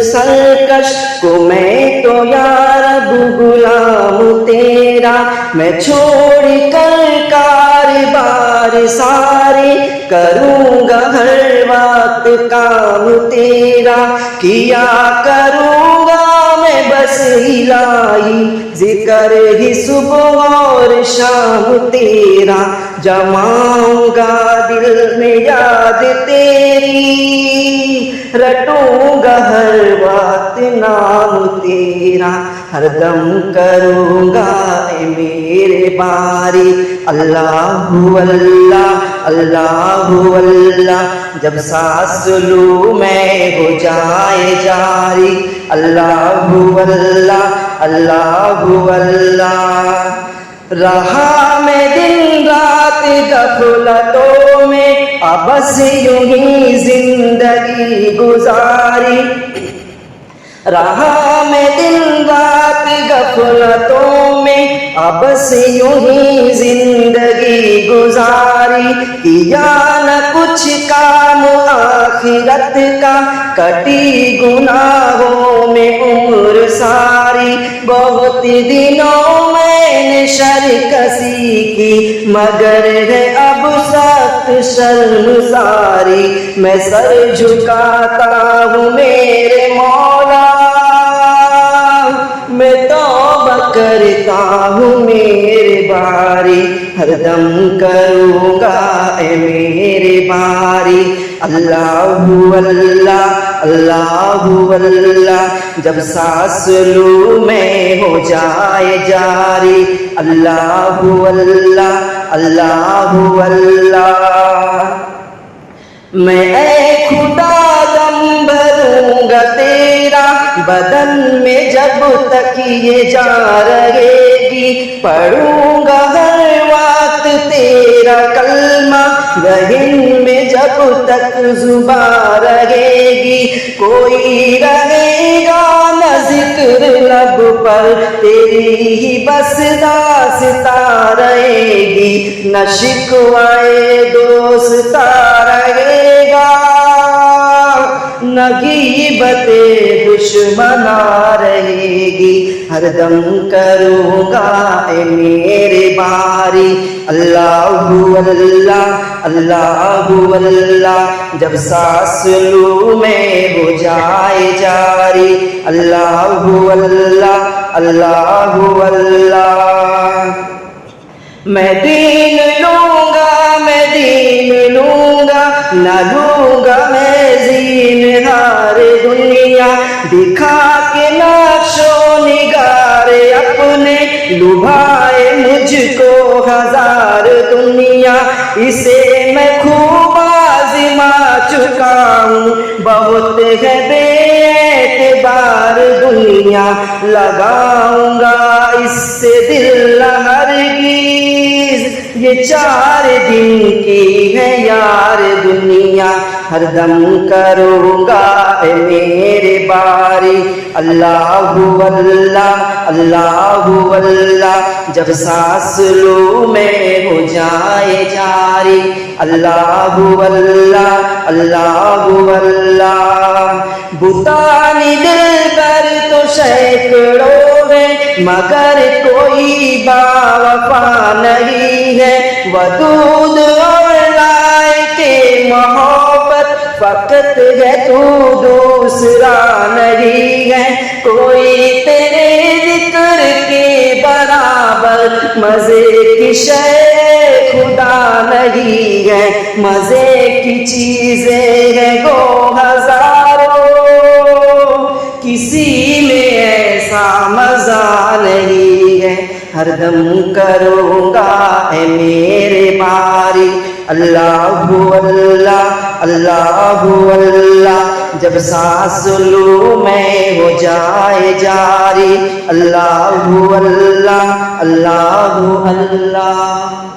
सरकश को मैं तो यार गुलाम तेरा। मैं छोड़ कर कारबार सारे करूँगा हर वक्त काम तेरा। किया करूँगा मैं बस इलाही जिक्र ही सुबह और शाम तेरा। जमाऊंगा दिल में याद तेरी, रटूंगा हर वक्त नाम तेरा। हरदम करूंगा मेरे बारी अल्लाहु अल्लाह अल्लाहु अल्लाह। जब सांस लूं मैं हो जाए जारी अल्लाहु अल्लाह अल्लाहु अल्लाह। रहा मैं दिन रात गफलतों में अब बस यूं ही जिंदगी गुजारी। रहा मैं दिन रात गफलतों में अब बस यूं ही जिंदगी गुजारी। किया न कुछ काम आखिरत का कटी गुनाहों में उम्र सारी। बहुत दिनों मैंने शर्कसी की मगर है अब सख्त शर्मसारी। मैं सर झुकाता हूँ मेरे मौला, मैं तौबा करता हूँ मेरे बारी। हरदम करूँगा ए मेरे बारी अल्लाहु अल्लाह अल्लाहु अल्लाह। जब सांस लूं मैं हो जाए जारी अल्लाहु अल्लाह अल्लाहु अल्लाह। मैं ऐ खुदा दम भरूंगा तेरा बदन में जब तक ये जान रहेगी। पढ़ूंगा हर वक्त तेरा कलमा रहीम में जब तक जुबान रहेगी। कोई रहेगा न जिक्र लब पर तेरी ही बस दास्तां रहेगी। न शिकवाए दोस्ता रहेगा न गीबते दुश्मना रहेगी। हरदम करूँगा ए मेरे बारी अल्लाहु अल्लाह अल्लाहु अल्लाह। जब सांस लूं मैं हो जाए जारी अल्लाहु अल्लाह अल्लाहु अल्लाह। मैं दीन लूँगा मैं दीन लूँगा न लूँगा मैं ज़ीन हारे दुनिया। दिखा के नाशो निगारे अपने लुभाए मुझको हजार दुनिया। इसे मैं खूब आज़मा चुका हूँ बहुत है बेएतबार दुनिया। लगाऊंगा इससे दिल हरगिज़ ये 4 दिन की है यार दुनिया। हरदम करूँगा ए मेरे बारी अल्लाहु अल्लाह अल्लाहु अल्लाह। जब सांस लूं मैं हो जाए जारी अल्लाहु अल्लाह अल्लाहु अल्लाह। बुतानी दिल पर तो सैकड़ों है मगर कोई बावफा नहीं है। वदूद और लायके मोहब्बत फकत है तू दूसरा नहीं है। कोई तेरे जिक्र के बराबर मजे की शय खुदा नहीं है। मजे की चीजें है गो हजारों किसी में ऐसा मजा नहीं है। हरदम करूँगा ए मेरे बारी अल्लाहु अल्लाह अल्लाहु अल्लाह। जब सांस लूं मैं हो जाए जारी अल्लाहु अल्लाह अल्लाहु अल्लाह।